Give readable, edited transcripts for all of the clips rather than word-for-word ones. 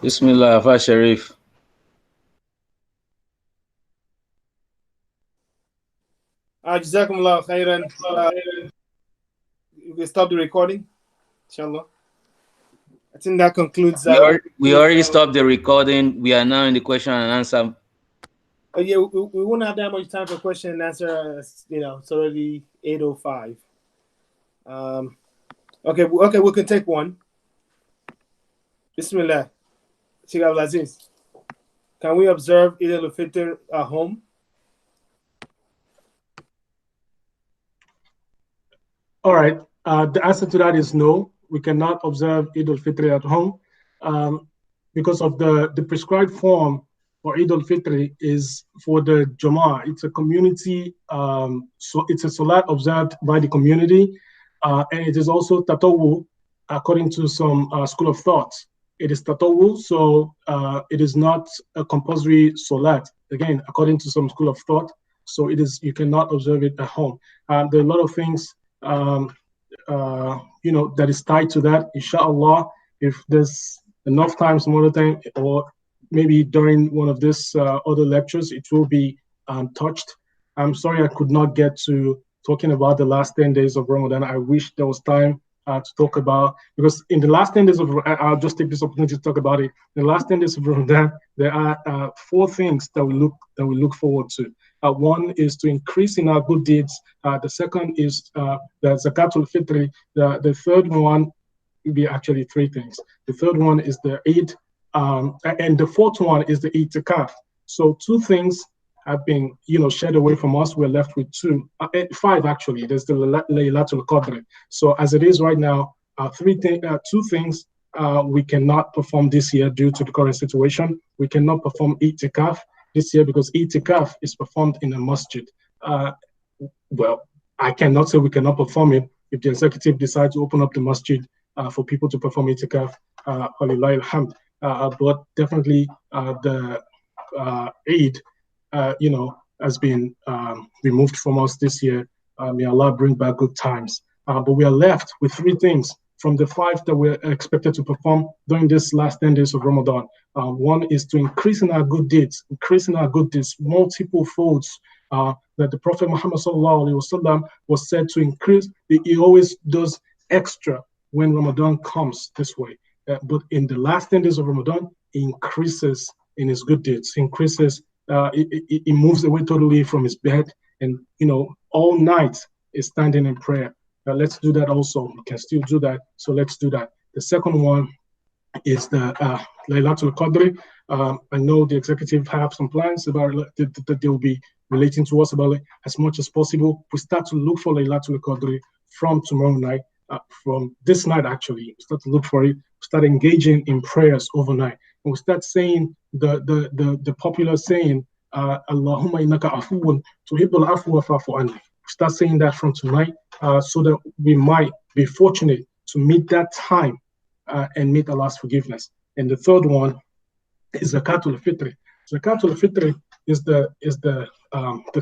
Bismillah, Afa Sharif. Jazakumullah khairan. You can stop the recording, inshallah. I think that concludes. We already stopped the recording. We are now in the question and answer. Oh yeah, we won't have that much time for question and answer. It's already 8:05. Okay, we can take one. Bismillah. Sheikh AbdulAzeez, can we observe Eid al-Fitr at home? All right. The answer to that is no. We cannot observe Eid al-Fitr at home because of the prescribed form for Eid al-Fitr is for the Jama'ah. It's a community, so it's a salat observed by the community, and it is also tatawu, according to some school of thought. It is tatawu, so it is not a compulsory salat, again, according to some school of thought. So you cannot observe it at home. There are a lot of things that is tied to that. Inshallah, if there's enough time some other time, or maybe during one of these other lectures, it will be touched. I'm sorry I could not get to talking about the last 10 days of Ramadan. I wish there was time to talk about, because in the last 10 days of, I'll just take this opportunity to talk about it. In the last 10 days of Ramadan, there are 4 things that we look forward to. One is to increase in our good deeds. The second is the Zakatul Fitri. The third one will be actually 3 things. The third one is the Eid, and the fourth one is the Itikaf. So 2 things have been, shed away from us. We're left with 5 actually. There's the Laylatul Qadr. So as it is right now, 2 things we cannot perform this year due to the current situation. We cannot perform Itikaf this year because Itikaf is performed in a masjid. Well, I cannot say we cannot perform it if the executive decides to open up the masjid for people to perform Itikaf. But definitely the Eid, has been removed from us this year. May Allah bring back good times. But we are left with 3 things from the 5 that we're expected to perform during this last 10 days of Ramadan. One is to increase in our good deeds, multiple folds. That the Prophet Muhammad ﷺ was said to increase. He always does extra when Ramadan comes this way. But in the last 10 days of Ramadan, he increases in his good deeds. He increases, he moves away totally from his bed, and all night is standing in prayer. Let's do that also. We can still do that, so let's do that. The second one is the Laylatul Qadr. I know the executive have some plans about that they will be relating to us about it as much as possible. We start to look for Laylatul Qadr from tomorrow night, from this night actually. We start to look for it, start engaging in prayers overnight. And we start saying the popular saying, Allahumma innaka afuwun tuhibbul afwa fa'fu anni. Start saying that from tonight, so that we might be fortunate to meet that time and meet Allah's forgiveness. And the third one is Zakatul Fitri. Zakatul Fitri is the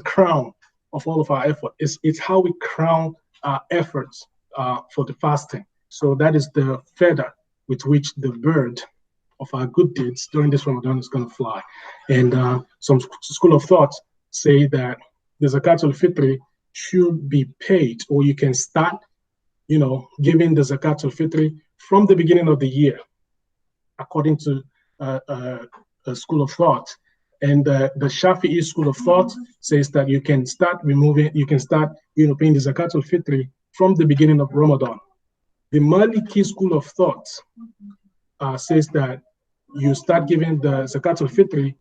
crown of all of our effort. It's how we crown our efforts for the fasting. So that is the feather with which the bird of our good deeds during this Ramadan is going to fly. And some school of thought say that the Zakatul Fitri should be paid, or you can start, giving the Zakatul Fitri from the beginning of the year, according to a school of thought. And the Shafi'i school of thought says that you can start paying the Zakatul Fitri from the beginning of Ramadan. The Maliki school of thought says that you start giving the Zakatul Fitri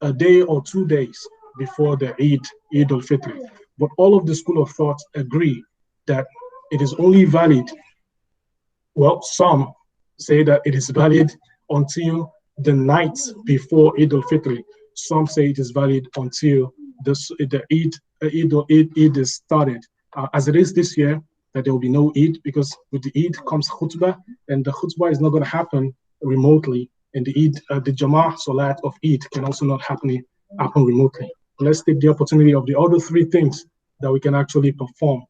a day or 2 days before the Eid al-Fitr. But all of the school of thought agree that it is only valid, well, some say that it is valid until the night before Eid al-Fitr. Some say it is valid until the Eid is started. As it is this year, that there will be no Eid, because with the Eid comes khutbah, and the khutbah is not going to happen remotely. And the Eid, the Jama'ah Salat of Eid can also not happen remotely. Let's take the opportunity of the other 3 things that we can actually perform: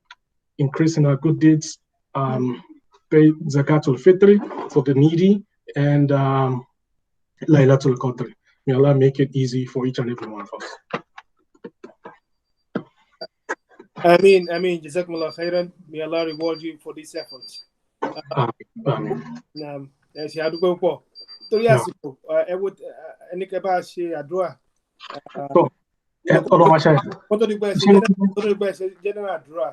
increasing our good deeds, pay Zakatul Fitri for the needy, and Laylatul Qadr. May Allah make it easy for each and every one of us. Ameen, Jazakumullah khairan. May Allah reward you for these efforts. Amen. Ṣe àdúgbò pọ̀. Torí àsìkò, ẹni kẹ́ bá ṣe àdúrà. Wọ́n tó di pẹ́ ṣe general àdúrà.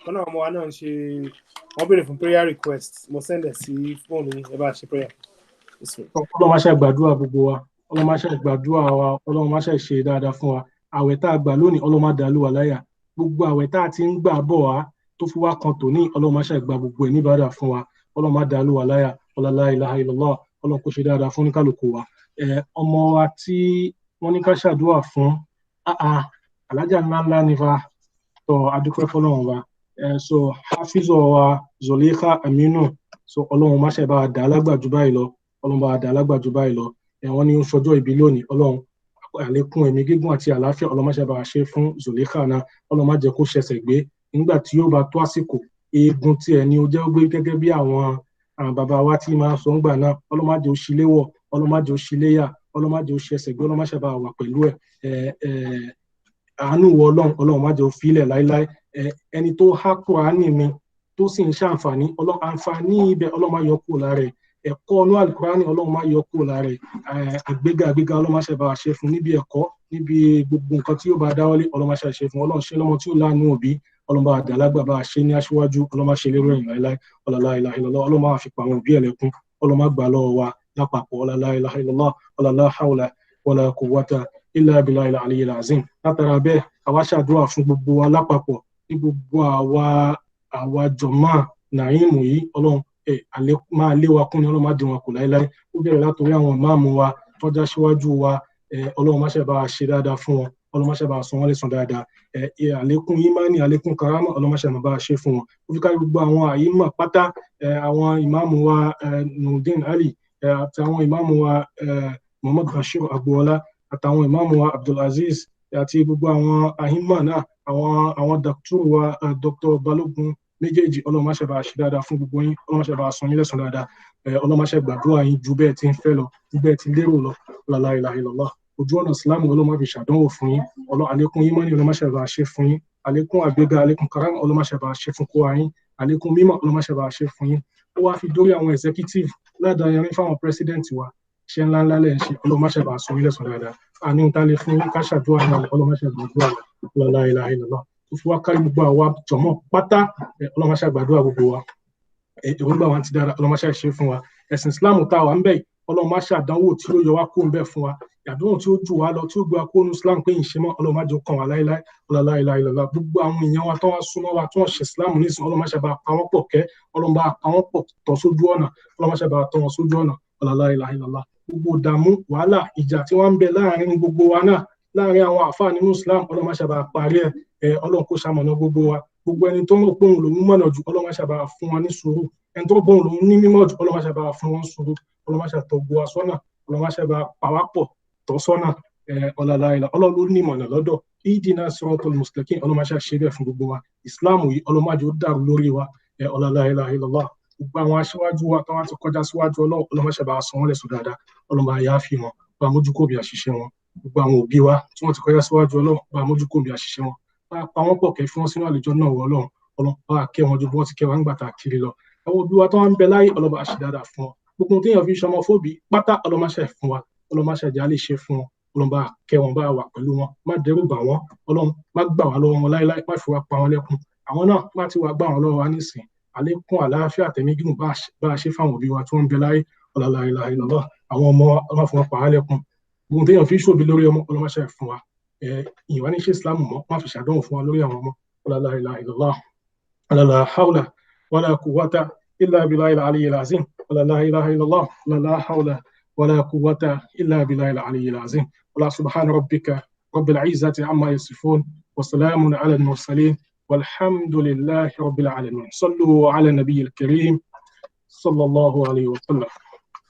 Wọ́n náà ọmọ wa náà ń ṣe, wọ́n béèrè fún prayer request. Mo send ẹ̀ sí fóònù yìí, ẹ bá ṣe prayer. Ọlọ́run máa ṣe gbàdúrà gbogbo wa. Ọlọ́run máa ṣe gbàdúrà wa. Ọlọ́run máa ṣe ṣe dáadáa fún wa. Àwẹ̀ tá a gbà lónìí, Ọlọ́run máa dàlú wa láyà. Gbogbo àwẹ̀ tá a ti ń gbà bọ̀ wá tó fi wá kan tòní, Ọlọ́run máa ṣe gbà gbogbo ẹ̀ níbàdà fún wa. Ọlọ́run máa dàlú wa láyà. La ilaha illallah. Ọlọ́run kó ṣe dáadáa fún oníkálukú wa. Ọmọ wa tí wọ́n ní ká ṣàdúrà fún, alájà ńláńlá ni fa. So adúpẹ́ fọ́lọ́run wa. So Hafizo wa Zulaikha Aminu. So Ọlọ́run máa ṣe bá dà lágbàjú báyìí lọ. Ọlọ́run bá dà lágbàjú báyìí lọ. Wọ́n ní ó ṣọjọ́ ìbí lónìí. Ọlọ́run àlékún ẹ̀mí gígùn àti àlàáfíà Ọlọ́run máa ṣe bá ṣe fún Zulaikha náà. Ọlọ́run má jẹ́ kó ṣẹ̀ṣẹ̀ gbé nígbà tí yóò bá tó àsìkò. Eegun tí ẹni ó jẹ́ gbé gẹ́gẹ́ bí àwọn bàbá wa tí máa sọ ńgbà náà. Ọlọ́run má jẹ́ ó ṣíléwọ̀, Ọlọ́run má jẹ́ ó ṣíléyà, Ọlọ́run má jẹ́ ó ṣẹ̀ṣẹ̀ gbé, Ọlọ́run má ṣe bá wà pẹ̀lú ẹ̀. Àánú wọ Ọlọ́run má jẹ́ ó fílẹ̀ láíláí. Ẹni tó há Kùránì mi tó sì ń ṣàǹfààní, àǹfààní ibẹ̀ Ọlọ́run má yọ kúrò lára ẹ̀. Ẹ̀kọ́ inú Al-Qur'ani Ọlọ́run má yọ kúrò lára ẹ̀. Àgbéga Ọlọ́run má ṣe bá ṣe fún níbi ẹ̀kọ́, níbi gbogbo nǹkan tí yóò bá dáwọ́lé Ọlọ́run má ṣe fún. Ọlọ́run ṣe lọ́mọ tí ó láàánú òbí, Ọlọ́run bá dàlágbà bá ṣe ní aṣíwájú, Ọlọ́run má ṣe lérò ẹ̀yìn láíláí. La ilaha illallah. Ọlọ́run má fi pa àwọn òbí ẹ̀ lẹ́kún, Ọlọ́run má gbà lọ́wọ́ wa lápapọ̀. La ilaha illallah. La hawla wala quwwata illa billahil aliyyil azim. Látara bẹ́ẹ̀ àwa ṣàdúrà fún gbogbo wa lápapọ̀, ní gbogbo àwa jọ̀mọ́ Nàímù yìí. Ọlọ́run máa lé wa kún ní, Ọlọ́run má dín wọn kù láíláí. Ó bẹ̀rẹ̀ látòrí àwọn ìmáàmù wa tọ́já síwájú wa. Ọlọ́run má ṣe bá ṣe dáadáa fún wọn, Ọlọ́run má ṣe bá san wọ́n lẹ́san dáadáa. Àlékún ìmánì, àlékún karama Ọlọ́run má ṣe bá ṣe fún wọn. Ó fi ká gbogbo àwọn àyímà pátá, àwọn ìmáàmù wa Nurdin Ali àti àwọn ìmáàmù wa Muhammad Bashir Agboola àtàwọn ìmáàmù wa AbdulAzeez àti gbogbo àwọn àyímà náà, àwọn dàkítúrù wa Dr. Balogun méjèèjì. Ọlọ́run má ṣe bá ṣe dáadáa fún gbogbo yín, Ọlọ́run má ṣe bá san yín lẹ́san dáadáa. Ọlọ́run má ṣe gbàdúrà yín ju bẹ́ẹ̀ tí ń fẹ́ lọ, ju bẹ́ẹ̀ tí lérò lọ. La ilaha illallah. Ojú ọ̀nà Ìsìlámù Ọlọ́run má fi ṣàdánwò fún yín. Àlékún ìmánì Ọlọ́run má ṣe bá ṣe fún yín. Àlékún àgbéga, àlékún karama Ọlọ́run má ṣe bá ṣe fún kó wa yín. Àlékún mímọ̀ Ọlọ́run má ṣe bá ṣe fún yín. Ó wá fi dórí àwọn executive ládàáyẹrin fáwọn president wa. Iṣẹ́ ńláńlá lẹ́ ń ṣe, Ọlọ́run má ṣe bá san yín lẹ́san dáadáa. Àní ń tálé fún ká ṣàdúrà náà, Ọlọ́run má ṣe gbàdúrà. La ilaha illallah. Tó fi wá kárí gbogbo àwa jọ̀mọ́ pátá, Ọlọ́run má ṣe gbàdúrà gbogbo wa. Èròǹgbà wa ti dára, Ọlọ́run má ṣe ṣe fún wa. Ẹ̀sìn Islam tá wà ń bẹ̀, Ọlọ́run má ṣe àdánwò tí ó yọ wá kó ń bẹ̀ fún wa. Àdánwò tí ó jù wá lọ, tí ó gbé wa kó nu Islam pé ìṣe mọ́, Ọlọ́run má jẹ́ ó kàn wá láíláí. La ilaha illallah. Gbogbo àwọn èèyàn wa tó wá súnmọ́ wa, tó wọ́n ṣe Islam nísìnyí, Ọlọ́run má ṣe bá pa wọ́n pọ̀ kẹ́, Ọlọ́run bá pa wọ́n pọ̀ tọ́ sójú ọ̀nà, Ọlọ́run má ṣe bá tọ́ wọn sójú ọ̀nà. La ilaha illallah. Gbogbo ìdààmú, wàhálà, ìjà tí wọ́n ń bẹ láàrin gbogbo wa náà, láàrin àwọn àfáà nínú Islam, Ọlọ́run má ṣe bá parí ẹ̀. Ọlọ́run kó ṣamọ̀nà gbogbo wa. Gbogbo ẹni tó ń rò pé òun lòún mọ̀nà jù, Ọlọ́run má ṣe bá fún wọn ní sùúrù. Ẹni tó bọ̀ òun lòún ní mímọ̀ jù, Ọlọ́run má ṣe bá fún wọn sùúrù. Ọlọ́run má ṣe tọ́ gbogbo wa sọ́nà, Ọlọ́run má ṣe bá pàwápọ̀ tọ́ sọ́nà. Ọlọ́run ló ní ìmọ̀nà lọ́dọ̀. Ihdina siratal mustaqim. Ọlọ́run má ṣe ṣe bẹ́ẹ̀ fún gbogbo wa. Ìsìláàmù yìí Ọlọ́run má jẹ́ ó dàrú lórí wa. La ilaha illallah. Gbogbo àwọn aṣíwájú wa tó wá ti kọjá síwájú Ọlọ́run má ṣe bá san wọ́n lẹ́san dáadáa. Ọlọ́run bá yááfì wọn, bá mójúkò bí àṣìṣe wọn. Gbogbo àwọn òbí wa tí wọ́n ti kọjá síwájú Ọlọ́run, bá mójúkò bí àṣìṣe wọn. Bá pa wọ́n pọ̀ kẹ́ fún wọn sínú àlejò náà wọ Ọlọ́run. Ọlọ́run bá kẹ́ wọn ju bí wọ́n ti kẹ́ wa ńgbà tá a kiri lọ. Àwọn òbí wa tó wá ń bẹ láyé, Ọlọ́run bá ṣe dáadáa fún wọn. Gbogbo téèyàn fi ṣọmọ fóbi pátá, Ọlọ́run má ṣe fún wa. Ọlọ́run má ṣe jẹ́ á lè ṣe fún wọn. Ọlọ́run bá kẹ́ wọn, bá wà pẹ̀lú wọn. Má dẹ́rù bà wọ́n. Ọlọ́run má gbà wá lọ́wọ́ wọn láíláí, má fi wá pa wọn lẹ́kún. Àwọn náà má ti wá gbà wọn lọ́wọ́ wa nísìn. Àlékún àlàáfíà tẹ̀mí gígùn bá a ṣe fáwọn òbí wa tí wọ́n ń bẹ láyé. La ilaha illallah. Àwọn ọmọ Ọlọ́run fún wọn pa á lẹ́kún. Gbogbo téèyàn fi ṣòbí lórí ọmọ, Ọlọ́run má ṣe fún wa. Ìwà ní ṣe Islam mọ́, má fi ṣàdánwò fún wa lórí àwọn ọmọ. La ilaha illallah. La hawla wala quwwata illa billahil aliyyil azim. La ilaha illallah. La hawla ولا قوة إلا بالله العلي العظيم. ولا سبحان ربك رب العزة عما يصفون وسلام على المرسلين والحمد لله رب العالمين. صلوا على النبي الكريم صلى الله عليه وسلم.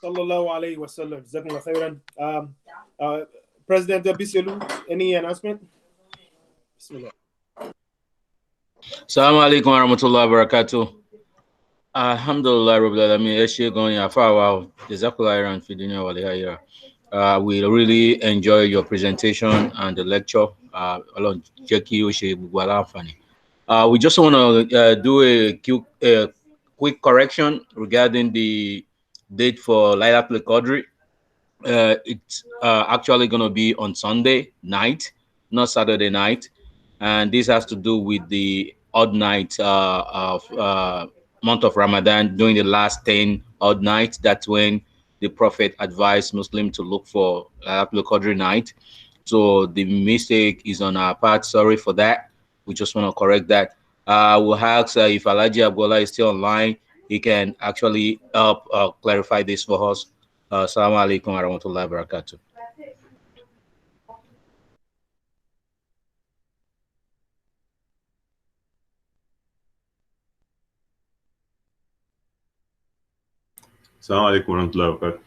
صلى الله عليه وسلم. جزاكم الله خيرا. President Biselu, any announcement? Bismillah. Assalamu alaikum wa rahmatullahi wa barakatuh. Alhamdulillah rabbil alamin. Ẹ ṣé gan ni àfáà wa o. Jazakallahu khairan fi dunya wal akhirah. We really enjoy your presentation and the lecture. Ọlọ́run jẹ́ kí ó ṣe gbogbo wa láǹfààní. We just want to do quick correction regarding the date for Laylatul Qadr. It's actually going to be on Sunday night, not Saturday night. And this has to do with the odd night of month of Ramadan. During the last 10 odd nights, that's when the Prophet advised Muslims to look for Laylatul Qadr night. So the mistake is on our part. Sorry for that. We just want to correct that. We'll ask if Alhaji Abdullah is still online. He can actually help clarify this for us. Assalamu alaikum warahmatullahi wabarakatuh. Assalamu alaikum warahmatullahi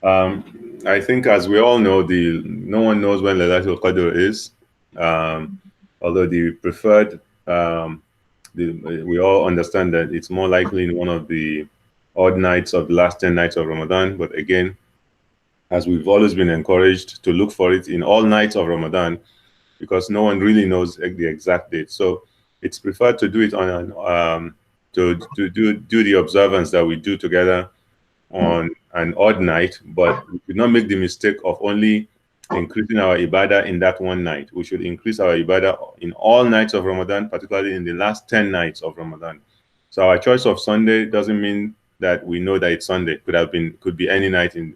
wabarakatuh. I think, as we all know, no one knows when Laylatul Qadr is. Although the preferred, we all understand that it's more likely in one of the odd nights of the last 10 nights of Ramadan. But again, as we've always been encouraged to look for it in all nights of Ramadan, because no one really knows the exact date. So it's preferred to do it on to do the observance that we do together on an odd night, but we should not make the mistake of only increasing our ibadah in that one night. We should increase our ibadah in all nights of Ramadan, particularly in the last 10 nights of Ramadan. So our choice of Sunday doesn't mean that we know that it's Sunday. Could be any night in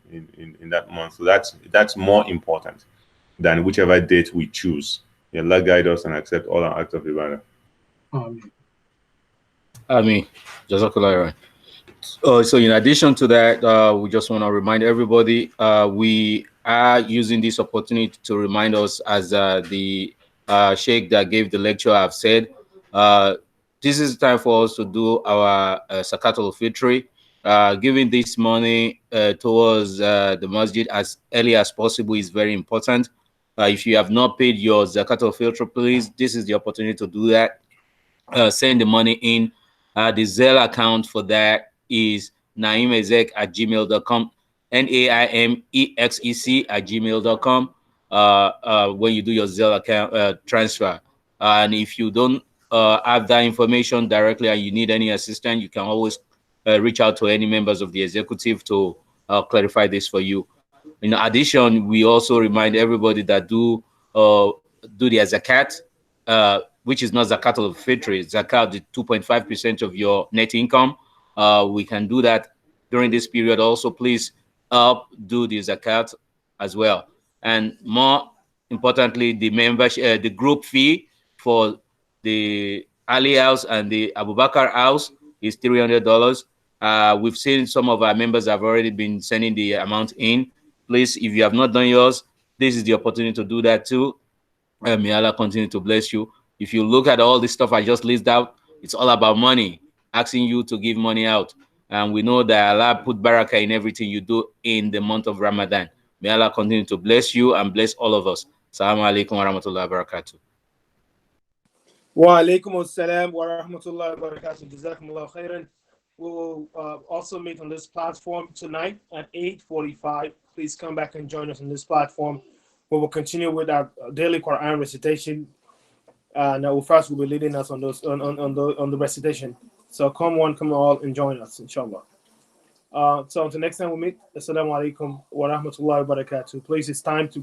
that month. So that's more important than whichever date we choose. May Allah guide us and accept all our acts of ibadah. Ameen. Jazakallah. So in addition to that, we just want to remind everybody, we are using this opportunity to remind us, as the sheikh that gave the lecture have said, this is time for us to do our Zakatul Fitri. Giving this money towards the masjid as early as possible is very important. If you have not paid your Zakatul Fitri, please, this is the opportunity to do that. Send the money in. The Zelle account for that is naimezek@gmail.com, naimexec@gmail.com. When you do your Zelle account transfer, and if you don't have that information directly and you need any assistance, you can always reach out to any members of the executive to clarify this for you. In addition, we also remind everybody that do the zakat, which is not zakat al-fitr, zakat, the 2.5% of your net income. We can do that during this period. Also, please do the zakat as well. And more importantly, the membership, the group fee for the Ali House and the Abu Bakr House is $300. We've seen some of our members have already been sending the amount in. Please, if you have not done yours, this is the opportunity to do that too. May Allah continue to bless you. If you look at all this stuff I just listed out, it's all about money, asking you to give money out. And we know that Allah put barakah in everything you do in the month of Ramadan. May Allah continue to bless you and bless all of us. Assalamu alaikum wa rahmatullahi wa barakatuh. Wa alaikum assalam wa rahmatullahi wa barakatuh. Jazakumullah khairan. We will also meet on this platform tonight at 8:45. Please come back and join us on this platform. We will continue with our daily Quran recitation. Now, first will be leading us on those on the recitation. So come all and join us, inshallah. So until next time we meet, assalamu alaikum wa rahmatullahi wa barakatuh. Please, it's time to